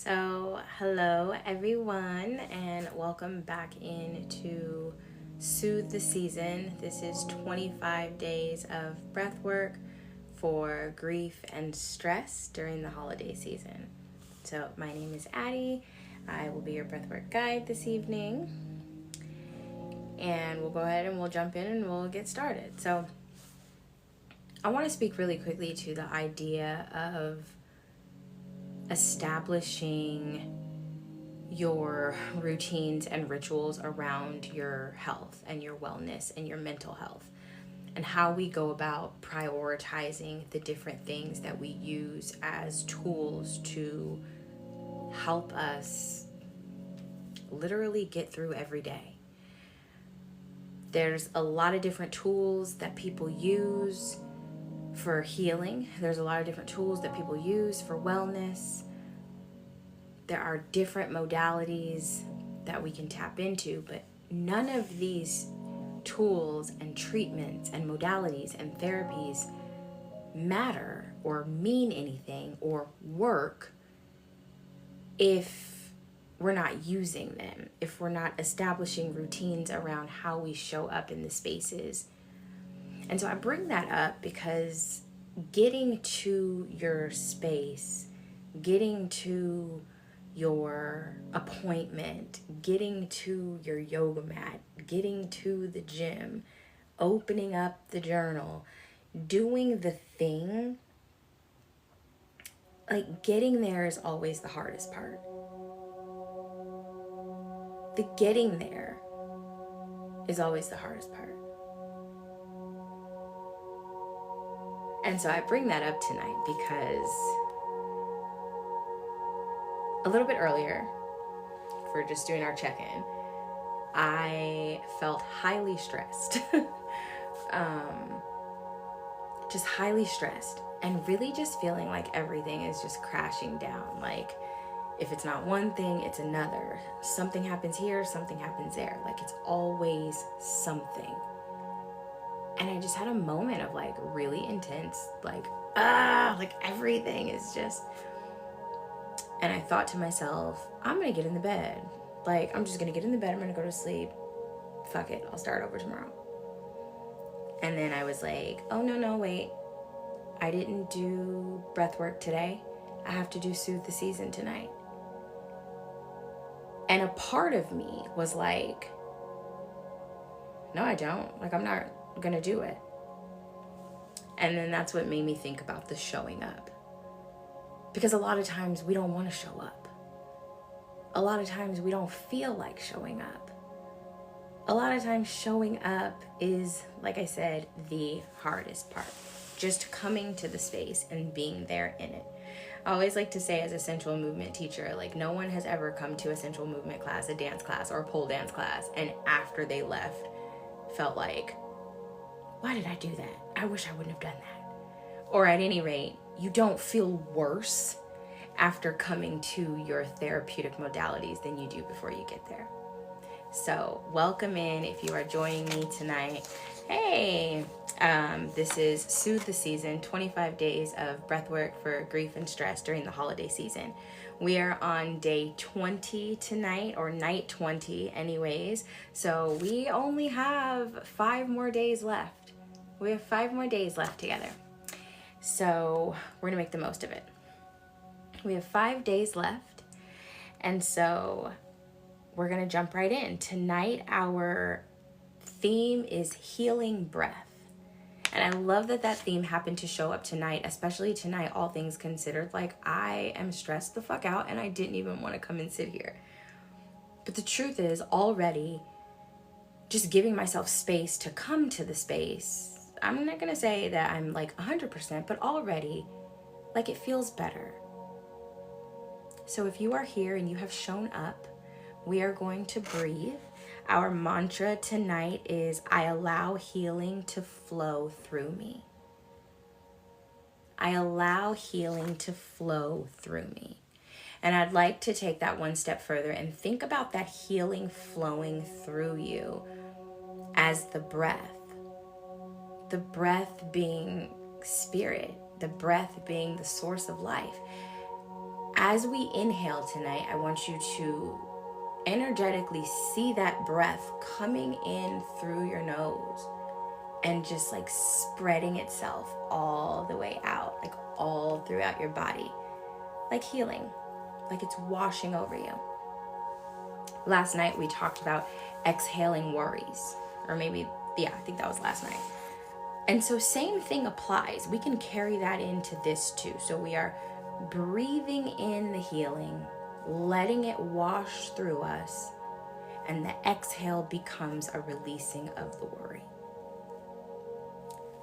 Hello everyone, and welcome back into Soothe the Season. This is 25 days of breathwork for grief and stress during the holiday season. So, my name is Addie. I will be your breathwork guide this evening, and we'll go ahead and we'll jump in and we'll get started. So, I want to speak really quickly to the idea of establishing your routines and rituals around your health and your wellness and your mental health, and how we go about prioritizing the different things that we use as tools to help us literally get through every day. There's a lot of different tools that people use for healing. There's a lot of different tools that people use for wellness. There are different modalities that we can tap into, but none of these tools and treatments and modalities and therapies matter or mean anything or work if we're not using them, if we're not establishing routines around how we show up in the spaces. And so I bring that up because getting to your space, getting to your appointment, getting to your yoga mat, getting to the gym, opening up the journal, doing the thing, like getting there is always the hardest part. The getting there is always the hardest part. And so I bring that up tonight because a little bit earlier, for just doing our check-in, I felt highly stressed. Just highly stressed, and really just feeling like everything is just crashing down. Like, if it's not one thing, it's another. Something happens here, something happens there. Like, it's always something. And I just had a moment of like really intense, like everything is just. And I thought to myself, I'm gonna get in the bed. Like, I'm just gonna get in the bed, I'm gonna go to sleep. Fuck it, I'll start over tomorrow. And then I was like, oh no, wait. I didn't do breath work today. I have to do Soothe the Season tonight. And a part of me was like, no, I don't. Like, I'm not gonna do it. And then that's what made me think about the showing up. Because a lot of times we don't want to show up. A lot of times we don't feel like showing up. A lot of times showing up is, like I said, the hardest part. Just coming to the space and being there in it. I always like to say, as a sensual movement teacher, like, no one has ever come to a sensual movement class, a dance class, or a pole dance class, and after they left felt like, why did I do that? I wish I wouldn't have done that. Or at any rate, you don't feel worse after coming to your therapeutic modalities than you do before you get there. So welcome in if you are joining me tonight. Hey, this is Soothe the Season, 25 days of breathwork for grief and stress during the holiday season. We are on day 20 tonight, or night 20 anyways. So we only have 5 more days left. We have 5 more days left together. So we're gonna make the most of it. We have 5 days left. And so we're gonna jump right in. Tonight, our theme is healing breath. And I love that that theme happened to show up tonight, especially tonight, all things considered. Like, I am stressed the fuck out and I didn't even want to come and sit here. But the truth is, already, just giving myself space to come to the space, I'm not going to say that I'm like 100%, but already, like, it feels better. So if you are here and you have shown up, we are going to breathe. Our mantra tonight is, I allow healing to flow through me. I allow healing to flow through me. And I'd like to take that one step further and think about that healing flowing through you as the breath. The breath being spirit, the breath being the source of life. as we inhale tonight, I want you to energetically see that breath coming in through your nose and just like spreading itself all the way out, like all throughout your body, like healing, like it's washing over you. Last night we talked about exhaling worries, or maybe, I think that was last night. And so same thing applies. We can carry that into this too. So we are breathing in the healing, letting it wash through us, and the exhale becomes a releasing of the worry.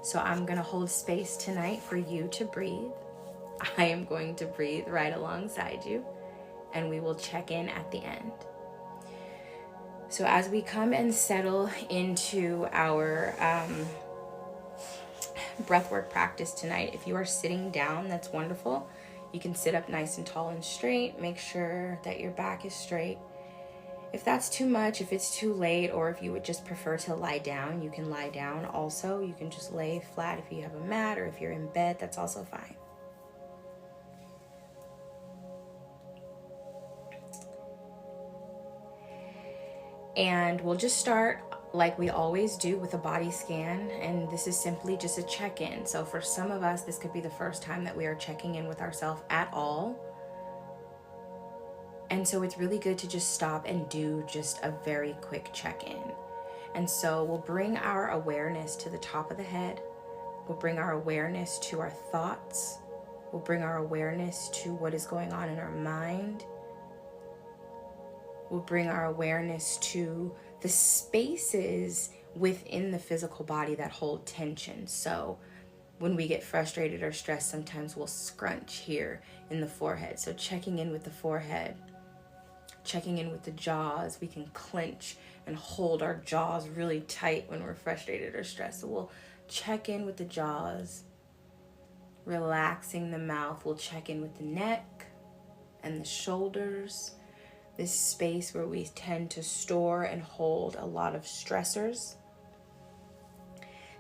So I'm going to hold space tonight for you to breathe. I am going to breathe right alongside you, and we will check in at the end. So as we come and settle into our breathwork practice tonight, if you are sitting down, that's wonderful. You can sit up nice and tall and straight. Make sure that your back is straight. If that's too much, if it's too late, or if you would just prefer to lie down, you can lie down also. You can just lay flat if you have a mat, or if you're in bed, that's also fine. And we'll just start like we always do with a body scan, and this is simply just a check-in. So for some of us, this could be the first time that we are checking in with ourselves at all. And so it's really good to just stop and do just a very quick check-in. And so we'll bring our awareness to the top of the head. We'll bring our awareness to our thoughts. We'll bring our awareness to what is going on in our mind. We'll bring our awareness to the spaces within the physical body that hold tension. So when we get frustrated or stressed, sometimes we'll scrunch here in the forehead. So checking in with the forehead, checking in with the jaws. We can clench and hold our jaws really tight when we're frustrated or stressed. So we'll check in with the jaws, relaxing the mouth. We'll check in with the neck and the shoulders, this space where we tend to store and hold a lot of stressors.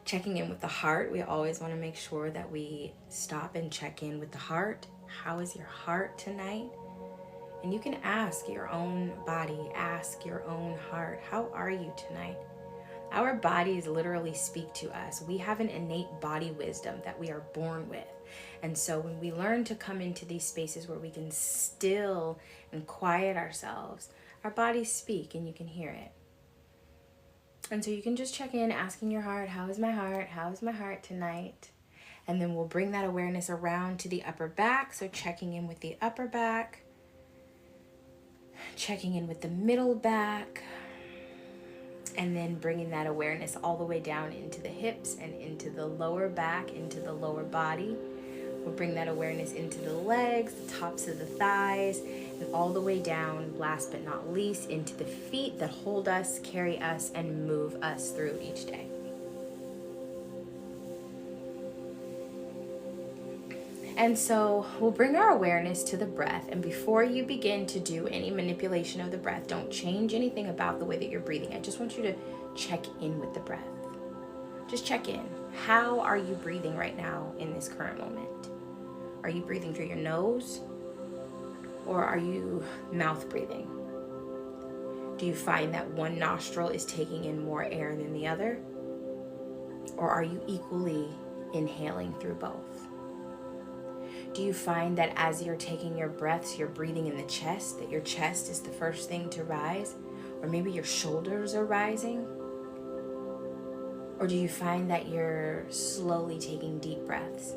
Checking in with the heart. We always want to make sure that we stop and check in with the heart. How is your heart tonight? And you can ask your own body, ask your own heart, how are you tonight? Our bodies literally speak to us. We have an innate body wisdom that we are born with. And so when we learn to come into these spaces where we can still and quiet ourselves, our bodies speak and you can hear it. And so you can just check in, asking your heart, how is my heart? How is my heart tonight? And then we'll bring that awareness around to the upper back. So checking in with the upper back, checking in with the middle back, and then bringing that awareness all the way down into the hips and into the lower back, into the lower body. We'll bring that awareness into the legs, the tops of the thighs, and all the way down, last but not least, into the feet that hold us, carry us, and move us through each day. And so we'll bring our awareness to the breath. And before you begin to do any manipulation of the breath, don't change anything about the way that you're breathing. I just want you to check in with the breath. Just check in. How are you breathing right now in this current moment? Are you breathing through your nose? Or are you mouth breathing? Do you find that one nostril is taking in more air than the other? Or are you equally inhaling through both? Do you find that as you're taking your breaths, you're breathing in the chest, that your chest is the first thing to rise? Or maybe your shoulders are rising? Or do you find that you're slowly taking deep breaths?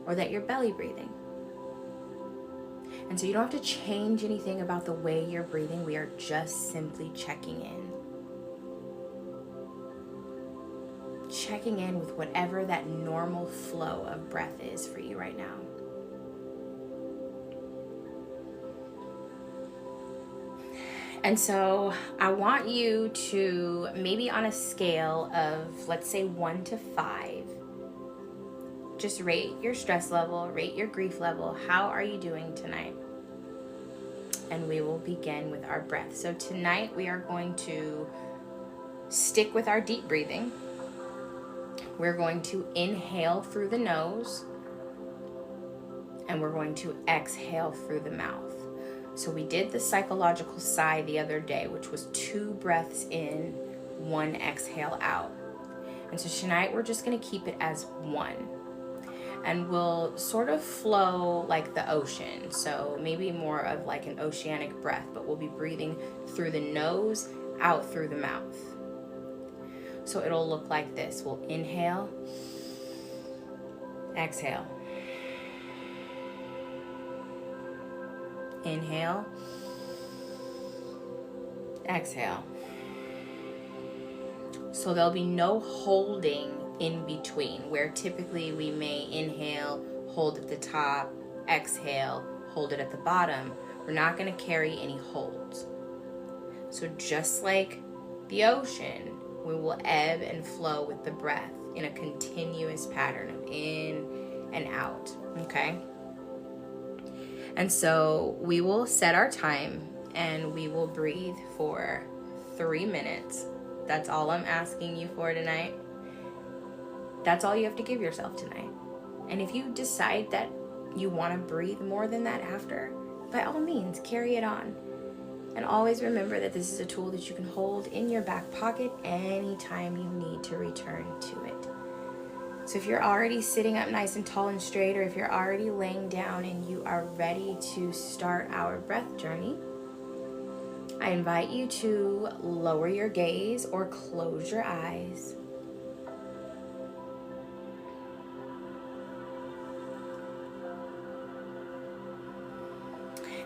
Or that you're belly breathing? And so you don't have to change anything about the way you're breathing. We are just simply checking in. Checking in with whatever that normal flow of breath is for you right now. And so I want you to, maybe on a scale of, let's say 1 to 5, just rate your stress level, rate your grief level. How are you doing tonight? And we will begin with our breath. So tonight we are going to stick with our deep breathing. We're going to inhale through the nose. and we're going to exhale through the mouth. So we did the psychological sigh the other day, which was 2 breaths in, 1 exhale out. And so tonight we're just going to keep it as 1. And we'll sort of flow like the ocean. So maybe more of like an oceanic breath, but we'll be breathing through the nose, out through the mouth. So it'll look like this. We'll inhale, exhale. Inhale, exhale. So there'll be no holding in between, where typically we may inhale, hold at the top, exhale, hold it at the bottom. We're not going to carry any holds. So just like the ocean, we will ebb and flow with the breath in a continuous pattern of in and out, okay? And so we will set our time and we will breathe for 3 minutes. That's all I'm asking you for tonight. That's all you have to give yourself tonight. And if you decide that you want to breathe more than that after, by all means, carry it on. And always remember that this is a tool that you can hold in your back pocket anytime you need to return to it. So if you're already sitting up nice and tall and straight, or if you're already laying down and you are ready to start our breath journey, I invite you to lower your gaze or close your eyes.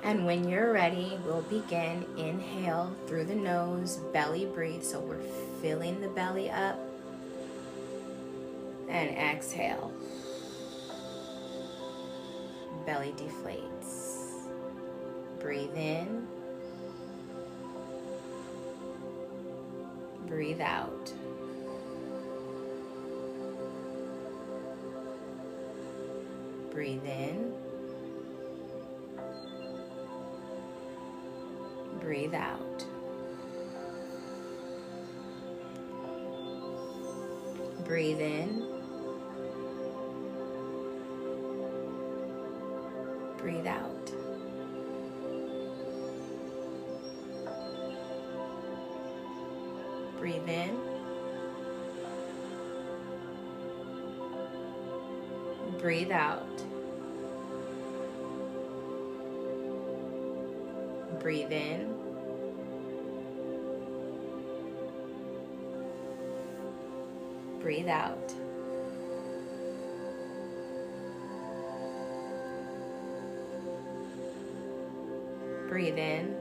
And when you're ready, we'll begin. Inhale through the nose, belly breathe. So we're filling the belly up. And exhale. Belly deflates. Breathe in. Breathe out. Breathe in. Breathe out. Breathe in. Breathe out. Breathe in. Breathe out. Breathe in. Breathe out. Breathe in.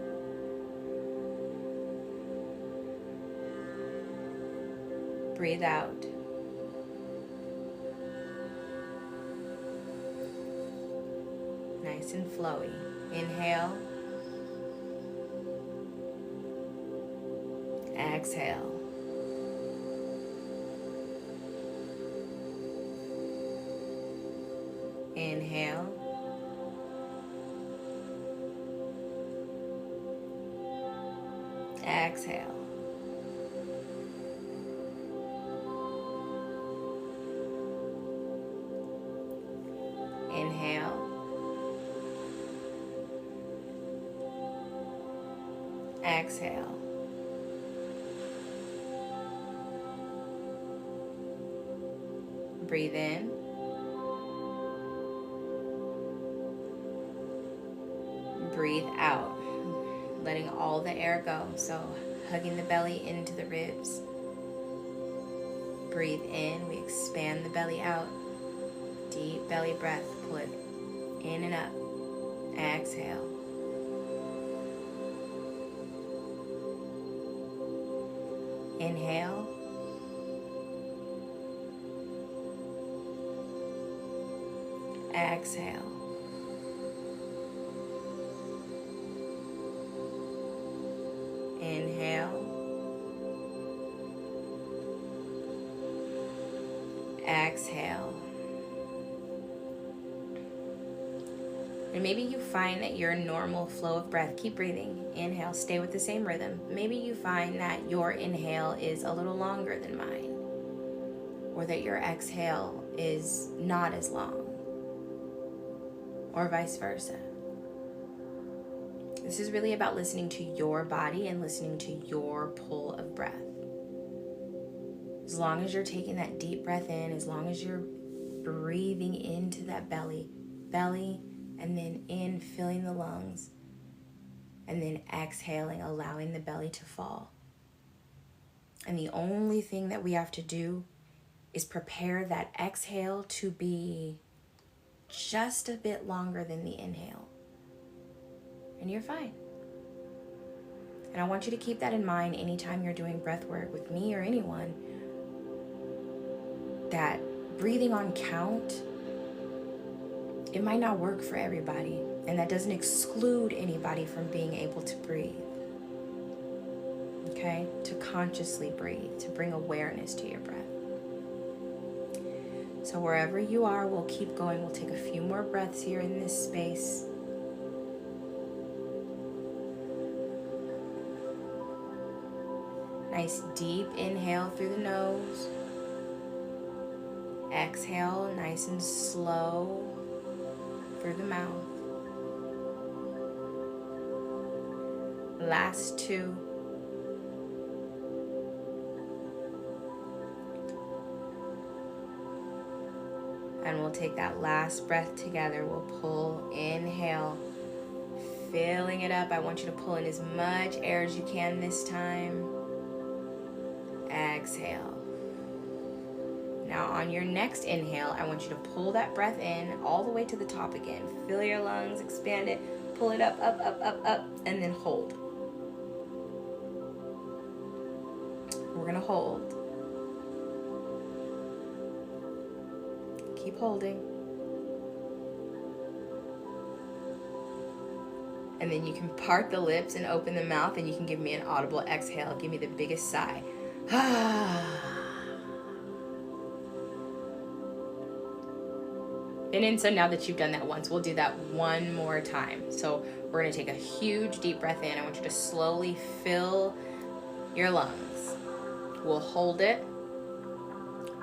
Breathe out. Nice and flowy. Inhale. Exhale. Inhale. Exhale. Inhale. Exhale. Breathe in. Breathe out, letting all the air go. So hugging the belly into the ribs. Breathe in, we expand the belly out. Deep belly breath, pull it in and up. Exhale. Inhale. Exhale. Inhale. Exhale. And maybe you find that your normal flow of breath, keep breathing, inhale, stay with the same rhythm. Maybe you find that your inhale is a little longer than mine, or that your exhale is not as long. or vice versa. This is really about listening to your body and listening to your pull of breath. As long as you're taking that deep breath in, as long as you're breathing into that belly, and then in, filling the lungs, and then exhaling, allowing the belly to fall. And the only thing that we have to do is prepare that exhale to be just a bit longer than the inhale. And you're fine. And I want you to keep that in mind anytime you're doing breath work with me or anyone, that breathing on count, it might not work for everybody, and that doesn't exclude anybody from being able to breathe. Okay? To consciously breathe, to bring awareness to your breath. So wherever you are, we'll keep going. We'll take a few more breaths here in this space. Nice deep inhale through the nose. Exhale nice and slow through the mouth. Last two. And we'll take that last breath together. We'll pull, inhale, filling it up. I want you to pull in as much air as you can this time. Exhale. Now on your next inhale, I want you to pull that breath in all the way to the top again. Fill your lungs, expand it, pull it up, and then hold. We're gonna hold. Keep holding. And then you can part the lips and open the mouth, and you can give me an audible exhale. Give me the biggest sigh. And so now that you've done that once, we'll do that one more time. So we're going to take a huge deep breath in. I want you to slowly fill your lungs. We'll hold it.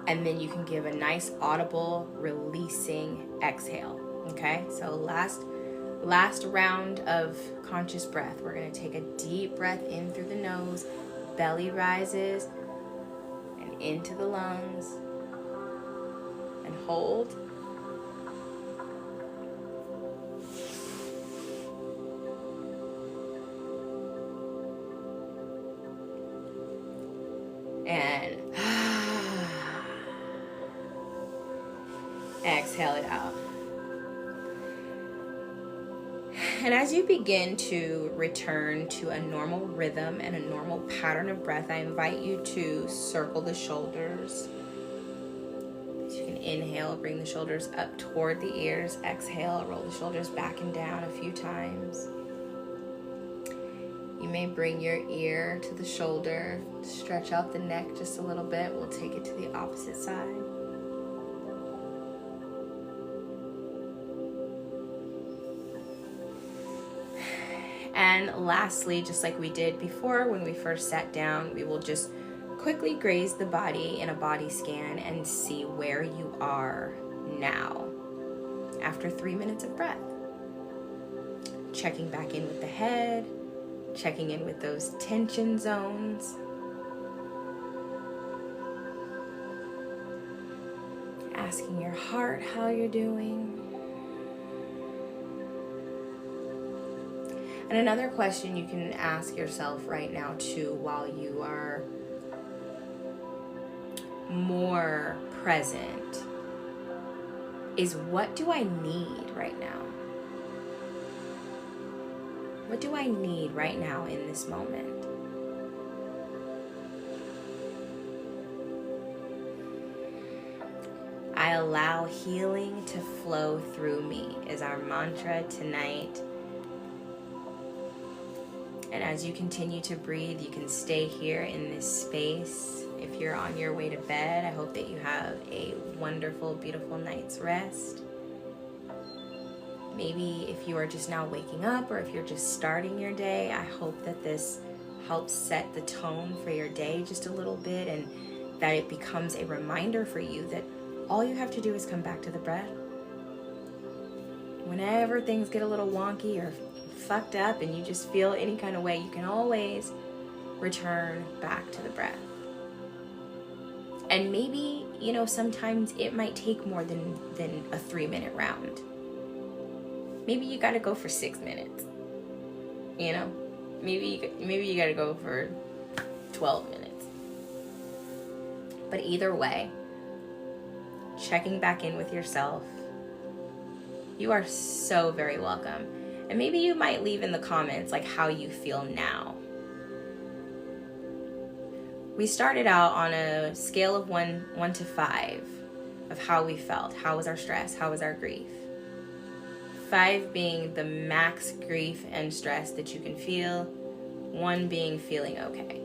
And then you can give a nice audible releasing exhale. Okay? So last round of conscious breath. We're going to take a deep breath in through the nose. Belly rises and into the lungs. And hold. And exhale it out. And as you begin to return to a normal rhythm and a normal pattern of breath, I invite you to circle the shoulders. So you can inhale, bring the shoulders up toward the ears. Exhale, roll the shoulders back and down a few times. You may bring your ear to the shoulder, stretch out the neck just a little bit. We'll take it to the opposite side. And lastly, just like we did before when we first sat down, we will just quickly graze the body in a body scan and see where you are now after 3 minutes of breath. Checking back in with the head, checking in with those tension zones. Asking your heart how you're doing. And another question you can ask yourself right now too, while you are more present, is what do I need right now? What do I need right now in this moment? I allow healing to flow through me is our mantra tonight. And as you continue to breathe, you can stay here in this space. If you're on your way to bed, I hope that you have a wonderful, beautiful night's rest. Maybe if you are just now waking up or if you're just starting your day, I hope that this helps set the tone for your day just a little bit, and that it becomes a reminder for you that all you have to do is come back to the breath. Whenever things get a little wonky or fucked up and you just feel any kind of way, you can always return back to the breath. And maybe, sometimes it might take more than a 3-minute round. Maybe you got to go for 6 minutes. Maybe you got to go for 12 minutes. But either way, checking back in with yourself, you are so very welcome. And maybe you might leave in the comments like how you feel now. We started out on a scale of 1 to 5 of how we felt. How was our stress? How was our grief? 5 being the max grief and stress that you can feel. 1 being feeling okay.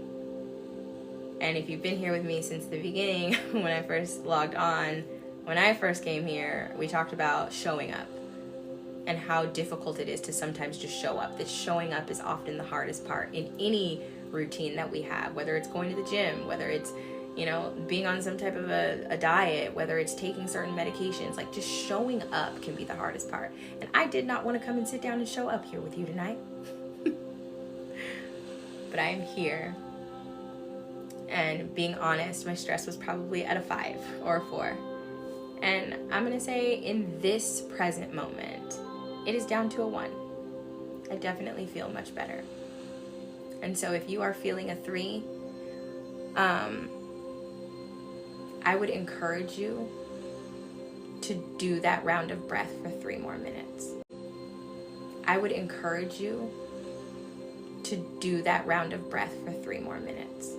And if you've been here with me since the beginning, when I first logged on, when I first came here, we talked about showing up and how difficult it is to sometimes just show up. That showing up is often the hardest part in any routine that we have, whether it's going to the gym, whether it's, being on some type of a diet, whether it's taking certain medications. Like, just showing up can be the hardest part. And I did not want to come and sit down and show up here with you tonight. But I am here. And being honest, my stress was probably at a 5 or a 4. And I'm going to say in this present moment, it is down to a 1. I definitely feel much better. And so if you are feeling a 3, I would encourage you to do that round of breath for 3 more minutes. I would encourage you to do that round of breath for 3 more minutes.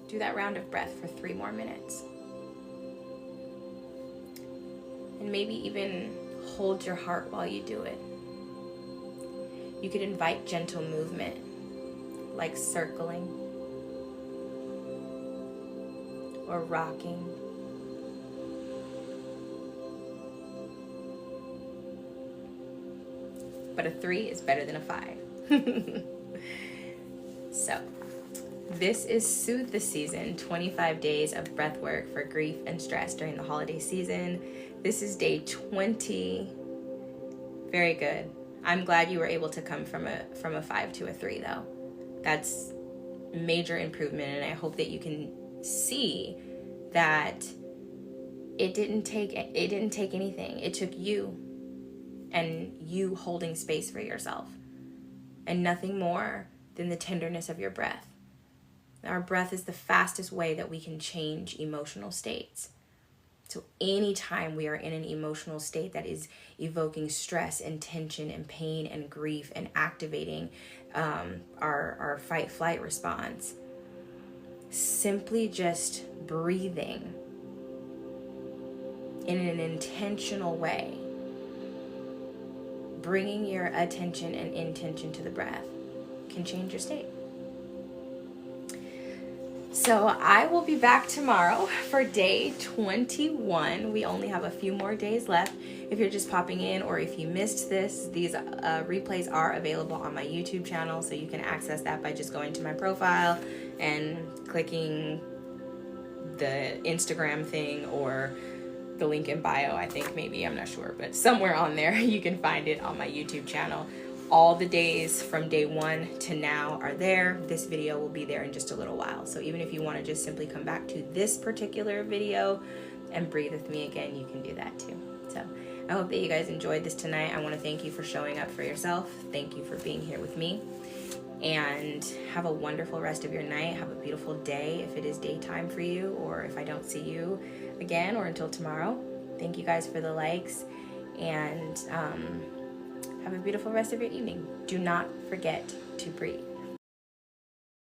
Do that round of breath for 3 more minutes. And maybe even hold your heart while you do it. You could invite gentle movement, like circling or rocking. But a 3 is better than a 5. So, this is Soothe the Season, 25 days of breath work for grief and stress during the holiday season. This is day 20. Very good. I'm glad you were able to come from a 5 to a 3 though. That's major improvement, and I hope that you can see that it didn't take anything. It took you and you holding space for yourself, and nothing more than the tenderness of your breath. Our breath is the fastest way that we can change emotional states. So anytime we are in an emotional state that is evoking stress and tension and pain and grief and activating our fight-flight response, simply just breathing in an intentional way, bringing your attention and intention to the breath, can change your state. So I will be back tomorrow for day 21. We only have a few more days left. If you're just popping in or if you missed this, these replays are available on my YouTube channel, so you can access that by just going to my profile and clicking the Instagram thing or the link in bio, I think, maybe, I'm not sure, but somewhere on there you can find it on my YouTube channel. All the days from day 1 to now are there. This video will be there in just a little while. So even if you want to just simply come back to this particular video and breathe with me again, you can do that too. So I hope that you guys enjoyed this tonight. I want to thank you for showing up for yourself. Thank you for being here with me. And have a wonderful rest of your night. Have a beautiful day if it is daytime for you, or if I don't see you again or until tomorrow. Thank you guys for the likes, and have a beautiful rest of your evening. Do not forget to breathe.